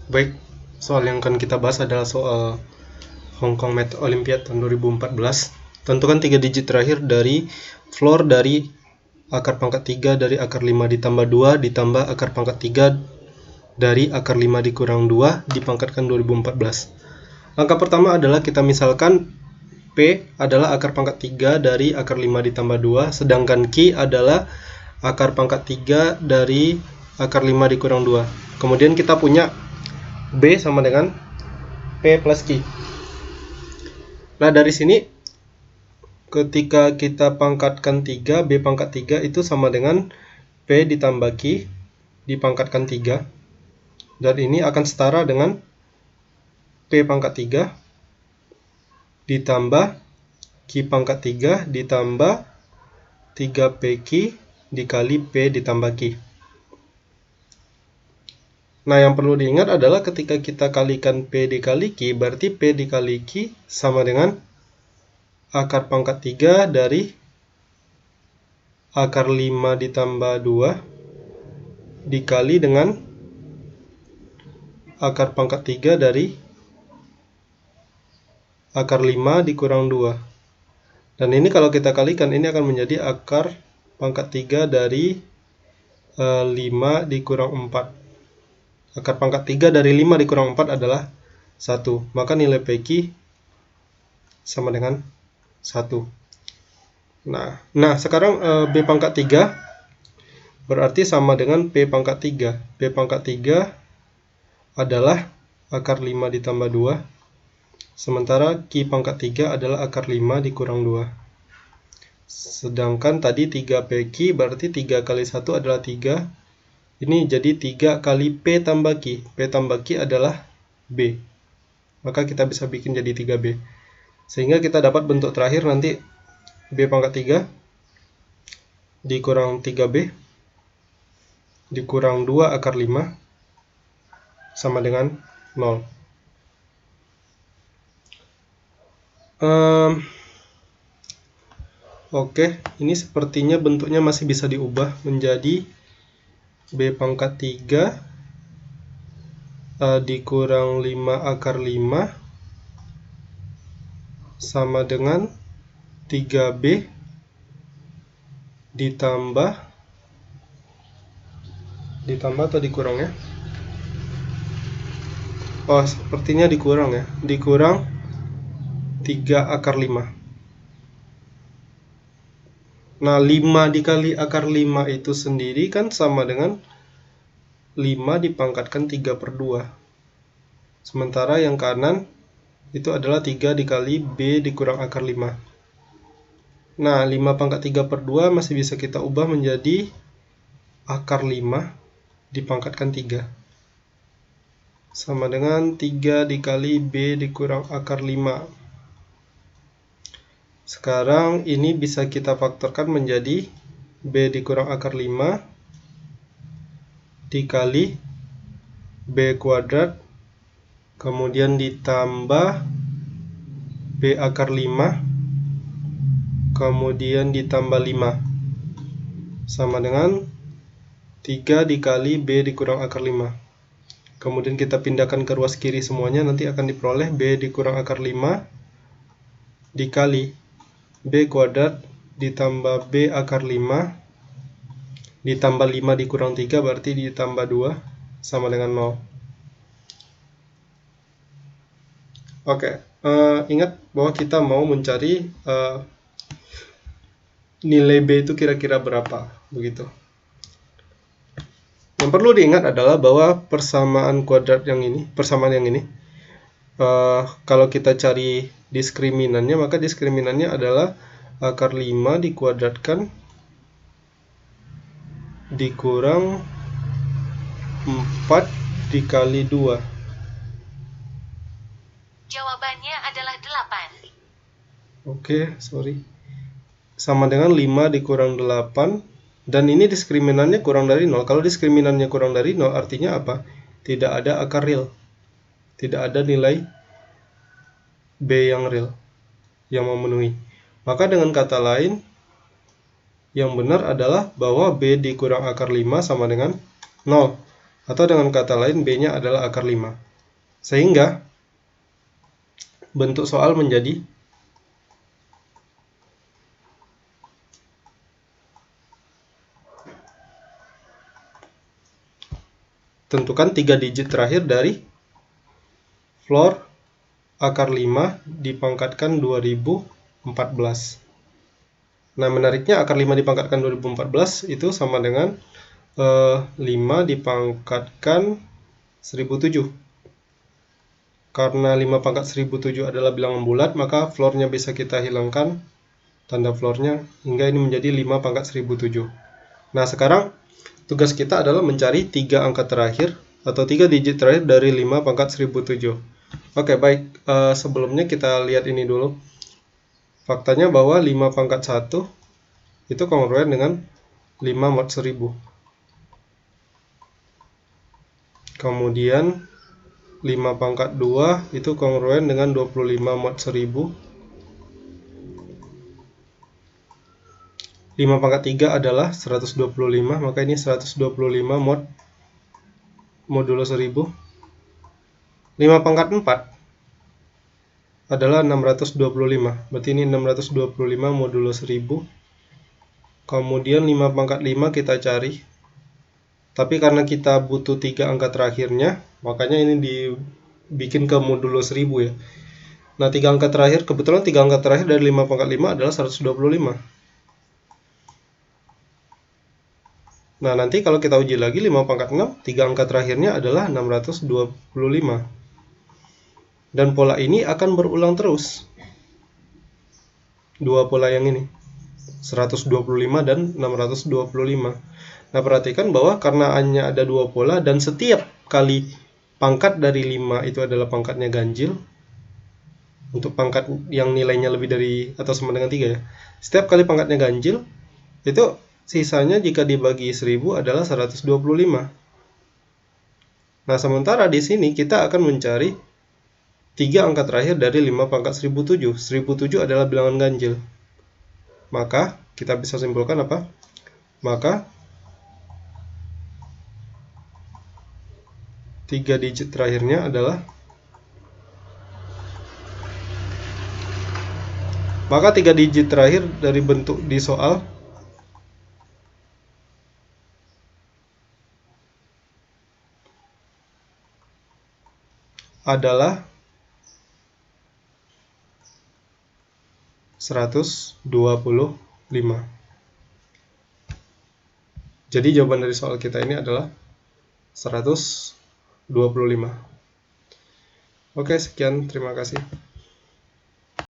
Baik, soal yang akan kita bahas adalah soal Hong Kong Met Olympiad tahun 2014. Tentukan 3 digit terakhir dari floor dari akar pangkat 3 dari akar 5 ditambah 2 ditambah akar pangkat 3 dari akar 5 dikurang 2 dipangkatkan 2014. Langkah pertama adalah kita misalkan P adalah akar pangkat 3 dari akar 5 ditambah 2, sedangkan Q adalah akar pangkat 3 dari akar 5 dikurang 2. Kemudian kita punya B sama dengan P plus Q. Nah, dari sini ketika kita pangkatkan 3, B pangkat 3 itu sama dengan P ditambah Q dipangkatkan 3. Dan ini akan setara dengan P pangkat 3 ditambah Q pangkat 3 ditambah 3PQ dikali P ditambah Q. Nah, yang perlu diingat adalah ketika kita kalikan P dikali Q, berarti P dikali Q sama dengan akar pangkat 3 dari akar 5 ditambah 2 dikali dengan akar pangkat 3 dari akar 5 dikurang 2. Dan ini kalau kita kalikan, ini akan menjadi akar pangkat 3 dari 5 dikurang 4. Akar pangkat 3 dari 5 dikurang 4 adalah 1. Maka nilai PQ sama dengan 1. Nah sekarang B pangkat 3 berarti sama dengan P pangkat 3. P pangkat 3 adalah akar 5 ditambah 2. Sementara Q pangkat 3 adalah akar 5 dikurang 2. Sedangkan tadi 3PQ berarti 3 kali 1 adalah 3. Ini jadi 3 kali P tambah Q. P tambah Q adalah B. Maka kita bisa bikin jadi 3B. Sehingga kita dapat bentuk terakhir nanti B pangkat 3 dikurang 3B dikurang 2 akar 5 sama dengan 0. Oke, ini sepertinya bentuknya masih bisa diubah menjadi B pangkat 3 dikurang 5 akar 5 sama dengan 3B ditambah atau dikurang ya? Oh, sepertinya dikurang ya. Dikurang 3 akar 5. Nah, 5 dikali akar 5 itu sendiri kan sama dengan 5 dipangkatkan 3/2. Sementara yang kanan itu adalah 3 dikali B dikurang akar 5. Nah, 5 pangkat 3/2 masih bisa kita ubah menjadi akar 5 dipangkatkan 3. Sama dengan 3 dikali B dikurang akar 5. Sekarang ini bisa kita faktorkan menjadi B dikurang akar 5 dikali B kuadrat kemudian ditambah B akar 5 kemudian ditambah 5 sama dengan 3 dikali B dikurang akar 5. Kemudian kita pindahkan ke ruas kiri semuanya, nanti akan diperoleh B dikurang akar 5 dikali B kuadrat ditambah B akar 5 ditambah 5 dikurang 3 berarti ditambah 2 sama dengan 0. Oke, ingat bahwa kita mau mencari nilai B itu kira-kira berapa, begitu. Yang perlu diingat adalah bahwa persamaan yang ini, kalau kita cari diskriminannya, maka diskriminannya adalah akar 5 dikuadratkan dikurang 4 dikali 2. Jawabannya adalah 8. Oke, sorry. Sama dengan 5 dikurang 8. Dan ini diskriminannya kurang dari 0. Kalau diskriminannya kurang dari 0 artinya apa? Tidak ada akar real. Tidak ada nilai B yang real, yang memenuhi. Maka dengan kata lain, yang benar adalah bahwa B dikurang akar 5 sama dengan 0. Atau dengan kata lain, B-nya adalah akar 5. Sehingga bentuk soal menjadi tentukan 3 digit terakhir dari floor akar 5 dipangkatkan 2014. Nah, menariknya akar 5 dipangkatkan 2014 itu sama dengan 5 dipangkatkan 1007. Karena 5 pangkat 1007 adalah bilangan bulat, maka floor-nya bisa kita hilangkan tanda floor-nya hingga ini menjadi 5 pangkat 1007. Nah, sekarang tugas kita adalah mencari 3 angka terakhir atau 3 digit terakhir dari 5 pangkat 1007. Oke, baik. Sebelumnya kita lihat ini dulu. Faktanya bahwa 5 pangkat 1 itu kongruen dengan 5 mod 1000. Kemudian 5 pangkat 2 itu kongruen dengan 25 mod 1000. 5 pangkat 3 adalah 125, maka ini 125 mod modulo 1000. 5 pangkat 4 adalah 625, berarti ini 625 modulo 1000. Kemudian 5 pangkat 5 kita cari, tapi karena kita butuh 3 angka terakhirnya, makanya ini dibikin ke modulo 1000 ya. Nah, 3 angka terakhir, kebetulan 3 angka terakhir dari 5 pangkat 5 adalah 125. Nah, nanti kalau kita uji lagi 5 pangkat 6, 3 angka terakhirnya adalah 625. Dan pola ini akan berulang terus. Dua pola yang ini, 125 dan 625. Nah, perhatikan bahwa karena hanya ada dua pola dan setiap kali pangkat dari 5 itu adalah pangkatnya ganjil. Untuk pangkat yang nilainya lebih dari atau sama dengan 3 ya. Setiap kali pangkatnya ganjil, itu sisanya jika dibagi 1000 adalah 125. Nah, sementara di sini kita akan mencari 3 angka terakhir dari 5 pangkat 1007. 1007 adalah bilangan ganjil. Maka kita bisa simpulkan apa? Maka 3 digit terakhirnya adalah 3 digit terakhir dari bentuk di soal adalah 125. Jadi jawaban dari soal kita ini adalah 125. Oke, sekian, terima kasih.